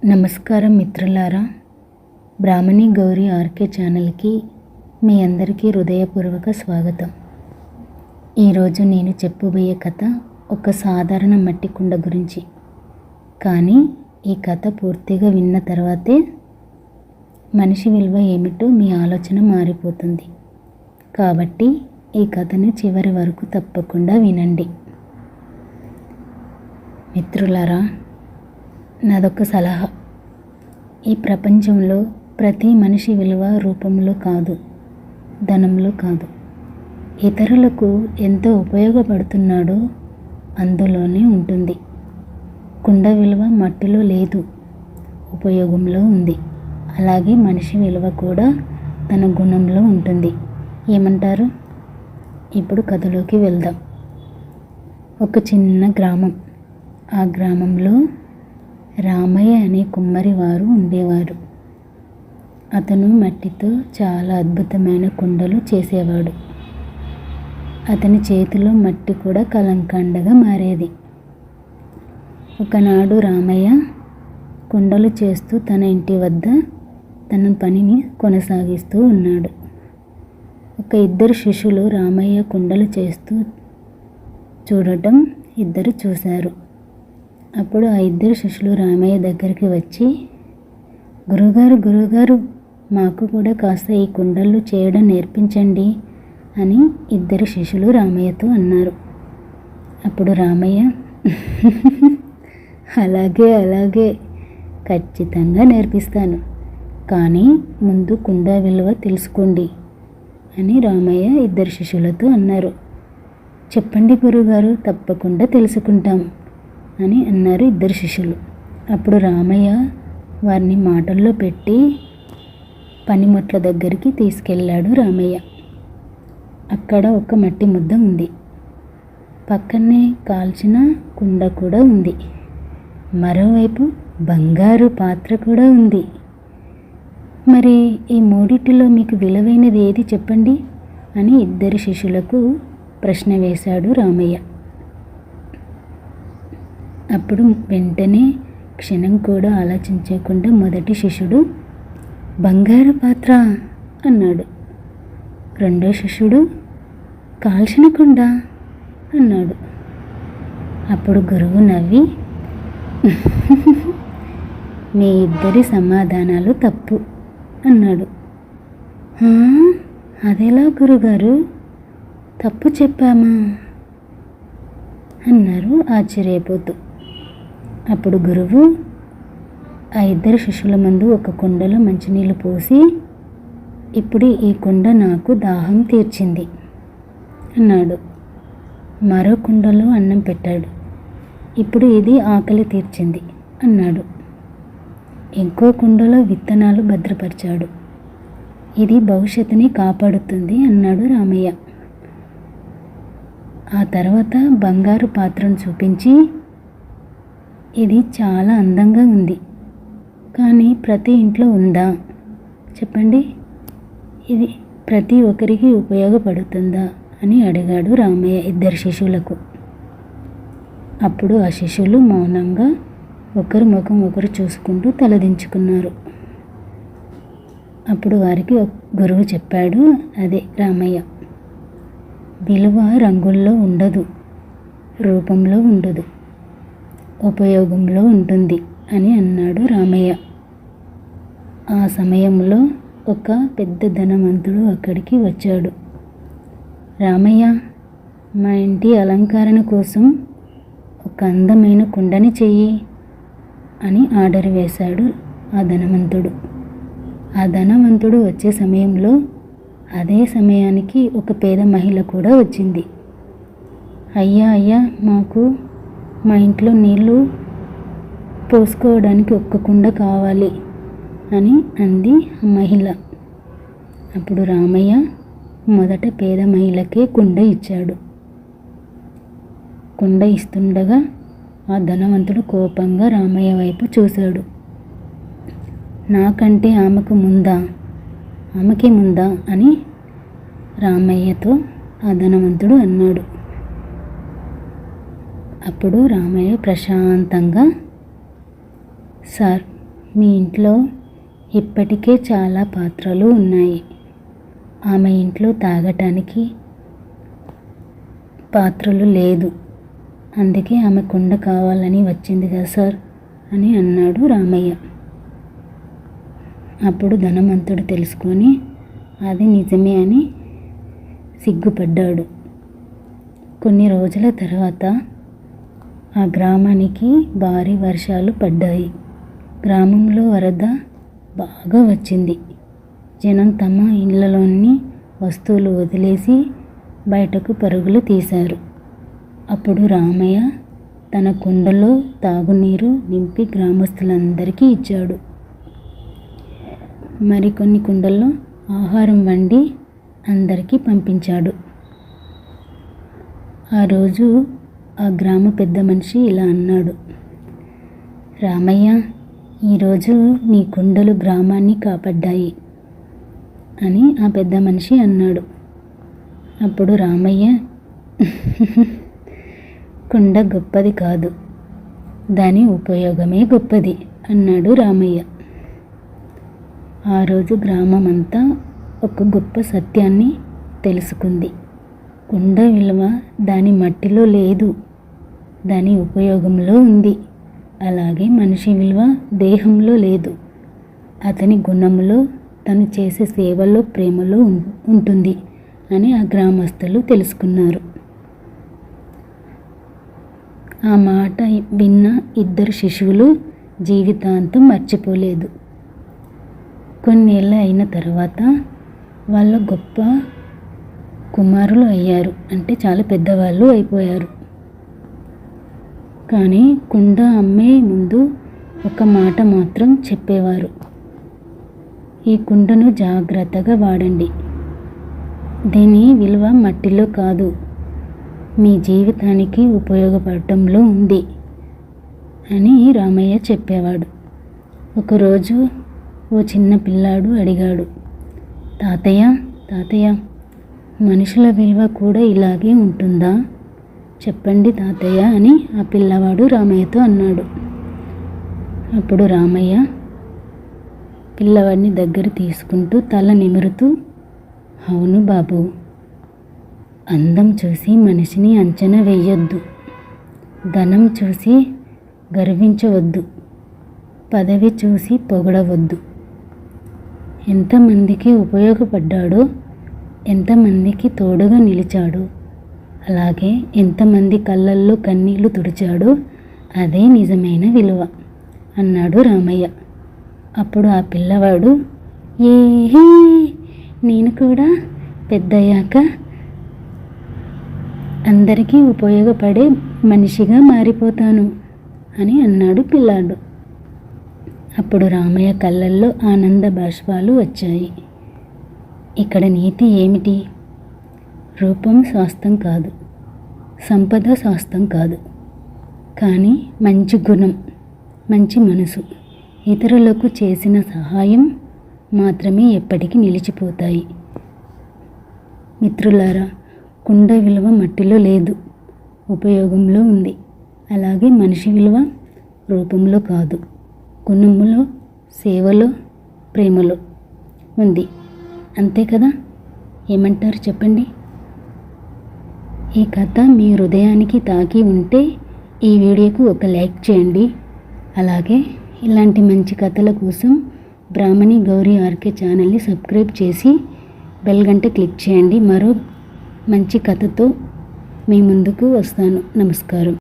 నమస్కారం మిత్రులారా, బ్రాహ్మణి గౌరీ ఆర్కే ఛానల్కి మీ అందరికీ హృదయపూర్వక స్వాగతం. ఈరోజు నేను చెప్పబోయే కథ ఒక సాధారణ మట్టి కుండ గురించి. కానీ ఈ కథ పూర్తిగా విన్న తర్వాతే మనిషి విలువ ఏమిటో మీ ఆలోచన మారిపోతుంది. కాబట్టి ఈ కథను చివరి వరకు తప్పకుండా వినండి. మిత్రులారా, నాదొక సలహా. ఈ ప్రపంచంలో ప్రతి మనిషి విలువ రూపంలో కాదు, ధనంలో కాదు, ఇతరులకు ఎంతో ఉపయోగపడుతున్నాడో అందులోనే ఉంటుంది. కుండ విలువ మట్టిలో లేదు, ఉపయోగంలో ఉంది. అలాగే మనిషి విలువ కూడా తన గుణంలో ఉంటుంది. ఏమంటారు? ఇప్పుడు కథలోకి వెళ్దాం. ఒక చిన్న గ్రామం. ఆ గ్రామంలో రామయ్య అనే కుమ్మరి వారు ఉండేవారు. అతను మట్టితో చాలా అద్భుతమైన కుండలు చేసేవాడు. అతని చేతిలో మట్టి కూడా కలంకండగా మారేది. ఒకనాడు రామయ్య కుండలు చేస్తూ తన ఇంటి వద్ద తన పనిని కొనసాగిస్తూ ఉన్నాడు. ఇద్దరు శిష్యులు రామయ్య కుండలు చేస్తూ చూడటం ఇద్దరు చూశారు. అప్పుడు ఆ ఇద్దరు శిష్యులు రామయ్య దగ్గరికి వచ్చి, గురుగారు, మాకు కూడా కాస్త ఈ కుండలు చేయడం నేర్పించండి అని ఇద్దరు శిష్యులు రామయ్యతో అన్నారు. అప్పుడు రామయ్య, అలాగే ఖచ్చితంగా నేర్పిస్తాను, కానీ ముందు కుండ విలువ తెలుసుకోండి అని రామయ్య ఇద్దరు శిష్యులతో అన్నారు. చెప్పండి గురుగారు, తప్పకుండా తెలుసుకుంటాం అని అన్నారు ఇద్దరు శిష్యులు. అప్పుడు రామయ్య వారిని మాటల్లో పెట్టి పనిముట్ల దగ్గరికి తీసుకెళ్ళాడు. రామయ్య అక్కడ ఒక మట్టి ముద్ద ఉంది, పక్కనే కాల్చిన కుండ కూడా ఉంది, మరోవైపు బంగారు పాత్ర కూడా ఉంది. మరి ఈ మూడిటిలో మీకు విలువైనది ఏది చెప్పండి అని ఇద్దరు శిష్యులకు ప్రశ్న వేశాడు రామయ్య. అప్పుడు వెంటనే క్షణం కూడా ఆలోచించకుండా మొదటి శిష్యుడు బంగారు పాత్ర అన్నాడు. రెండో శిష్యుడు కాల్చిన కుండ అన్నాడు. అప్పుడు గురువు నవ్వి, మీ ఇద్దరి సమాధానాలు తప్పు అన్నాడు. అదెలా గురుగారు, తప్పు చెప్పామా అన్నారు ఆశ్చర్యపోతూ. అప్పుడు గురువు ఆ ఇద్దరు శిష్యుల ముందు ఒక కుండలో మంచినీళ్ళు పోసి, ఇప్పుడు ఈ కుండ నాకు దాహం తీర్చింది అన్నాడు. మరో కుండలో అన్నం పెట్టాడు. ఇప్పుడు ఇది ఆకలి తీర్చింది అన్నాడు. ఇంకో కుండలో విత్తనాలు భద్రపరిచాడు. ఇది భవిష్యత్తుని కాపాడుతుంది అన్నాడు రామయ్య. ఆ తర్వాత బంగారు పాత్రను చూపించి, ఇది చాలా అందంగా ఉంది, కానీ ప్రతి ఇంట్లో ఉందా చెప్పండి, ఇది ప్రతి ఒక్కరికి ఉపయోగపడుతుందా అని అడిగాడు రామయ్య ఇద్దరు శిష్యులకు. అప్పుడు ఆ శిష్యులు మౌనంగా ఒకరి ముఖం ఒకరు చూసుకుంటూ తలదించుకున్నారు. అప్పుడు వారికి గురువు చెప్పాడు, అదే రామయ్య, విలువ రంగుల్లో ఉండదు, రూపంలో ఉండదు, ఉపయోగంలో ఉంటుంది అని అన్నాడు రామయ్య. ఆ సమయంలో ఒక పెద్ద ధనవంతుడు అక్కడికి వచ్చాడు. రామయ్య, మా ఇంటి అలంకరణ కోసం ఒక అందమైన కుండని చెయ్యి అని ఆర్డర్ వేశాడు ఆ ధనవంతుడు. ఆ ధనవంతుడు వచ్చే సమయంలో అదే సమయానికి ఒక పేద మహిళ కూడా వచ్చింది. అయ్యా, మాకు మా ఇంట్లో నీళ్ళు పోసుకోవడానికి ఒక్క కుండ కావాలి అని అంది ఆ మహిళ. అప్పుడు రామయ్య మొదట పేద మహిళకే కుండ ఇచ్చాడు. కుండ ఇస్తుండగా ఆ ధనవంతుడు కోపంగా రామయ్య వైపు చూశాడు. నాకంటే ఆమెకి ముందా అని రామయ్యతో ఆ ధనవంతుడు అన్నాడు. అప్పుడు రామయ్య ప్రశాంతంగా, సార్ మీ ఇంట్లో ఇప్పటికే చాలా పాత్రలు ఉన్నాయి. ఆమె ఇంట్లో తాగటానికి పాత్రలు లేదు. అందుకే ఆమె కుండ కావాలని వచ్చింది కదా సార్ అని అన్నాడు రామయ్య. అప్పుడు ధనవంతుడు తెలుసుకొని అది నిజమే అని సిగ్గుపడ్డాడు. కొన్ని రోజుల తర్వాత ఆ గ్రామానికి భారీ వర్షాలు పడ్డాయి. గ్రామంలో వరద బాగా వచ్చింది. జనం తమ ఇళ్లలోని వస్తువులు వదిలేసి బయటకు పరుగులు తీశారు. అప్పుడు రామయ్య తన కుండలో తాగునీరు నింపి గ్రామస్తులందరికీ ఇచ్చాడు. మరికొన్ని కుండల్లో ఆహారం వండి అందరికీ పంపించాడు. ఆ రోజు ఆ గ్రామ పెద్ద మనిషి ఇలా అన్నాడు, రామయ్య, ఈరోజు నీ కుండలు గ్రామాన్ని కాపాడ్డాయి అని ఆ పెద్ద మనిషి అన్నాడు. అప్పుడు రామయ్య, కుండ గొప్పది కాదు, దాని ఉపయోగమే గొప్పది అన్నాడు రామయ్య. ఆ రోజు గ్రామం అంతా ఒక గొప్ప సత్యాన్ని తెలుసుకుంది. కుండ విలువ దాని మట్టిలో లేదు, దాని ఉపయోగంలో ఉంది. అలాగే మనిషి విలువ దేహంలో లేదు, అతని గుణంలో, తను చేసే సేవలో, ప్రేమలో ఉంటుంది అని ఆ గ్రామస్తులు తెలుసుకున్నారు. ఆ మాట విన్న ఇద్దరు శిశువులు జీవితాంతం మర్చిపోలేదు. కొన్నేళ్ళ అయిన తర్వాత వాళ్ళ గొప్ప కుమారులు అయ్యారు, అంటే చాలా పెద్దవాళ్ళు అయిపోయారు. కానీ కుండ అమ్మే ముందు ఒక మాట మాత్రం చెప్పేవారు, ఈ కుండను జాగ్రత్తగా వాడండి, దీని విలువ మట్టిలో కాదు, మీ జీవితానికి ఉపయోగపడటంలో ఉంది అని రామయ్య చెప్పేవాడు. ఒకరోజు ఓ చిన్న పిల్లాడు అడిగాడు, తాతయ్య తాతయ్య, మనుషుల విలువ కూడా ఇలాగే ఉంటుందా? చెప్పండి తాతయ్య అని ఆ పిల్లవాడు రామయ్యతో అన్నాడు. అప్పుడు రామయ్య పిల్లవాడిని దగ్గర తీసుకుంటూ తల నిమురుతూ, అవును బాబు, అందం చూసి మనిషిని అంచనా వేయొద్దు, ధనం చూసి గర్వించవద్దు, పదవి చూసి పొగడవద్దు. ఎంతమందికి ఉపయోగపడ్డాడో, ఎంతమందికి తోడుగా నిలిచాడో, అలాగే ఎంతమంది కళ్ళల్లో కన్నీళ్లు తుడిచాడో అదే నిజమైన విలువ అన్నాడు రామయ్య. అప్పుడు ఆ పిల్లవాడు, ఏహే, నేను కూడా పెద్దయ్యాక అందరికీ ఉపయోగపడే మనిషిగా మారిపోతాను అని అన్నాడు పిల్లాడు. అప్పుడు రామయ్య కళ్ళల్లో ఆనంద బాష్పాలు వచ్చాయి. ఇక్కడ నీతి ఏమిటి? రూపం శాస్త్రం కాదు, సంపద శాస్త్రం కాదు, కానీ మంచి గుణం, మంచి మనసు, ఇతరులకు చేసిన సహాయం మాత్రమే ఎప్పటికీ నిలిచిపోతాయి. మిత్రులారా, కుండ విలువ మట్టిలో లేదు, ఉపయోగంలో ఉంది. అలాగే మనిషి విలువ రూపంలో కాదు, గుణంలో, సేవలో, ప్రేమలో ఉంది. అంతే కదా? ఏమంటారు చెప్పండి? ఈ కథ మీ హృదయానికి తాకి ఉంటే ఈ వీడియోకు ఒక లైక్ చేయండి. అలాగే ఇలాంటి మంచి కథల కోసం బ్రాహ్మణి గౌరీ ఆర్కే ఛానల్ని సబ్స్క్రైబ్ చేసి బెల్ గంట క్లిక్ చేయండి. మరో మంచి కథతో మీ ముందుకు వస్తాను. నమస్కారం.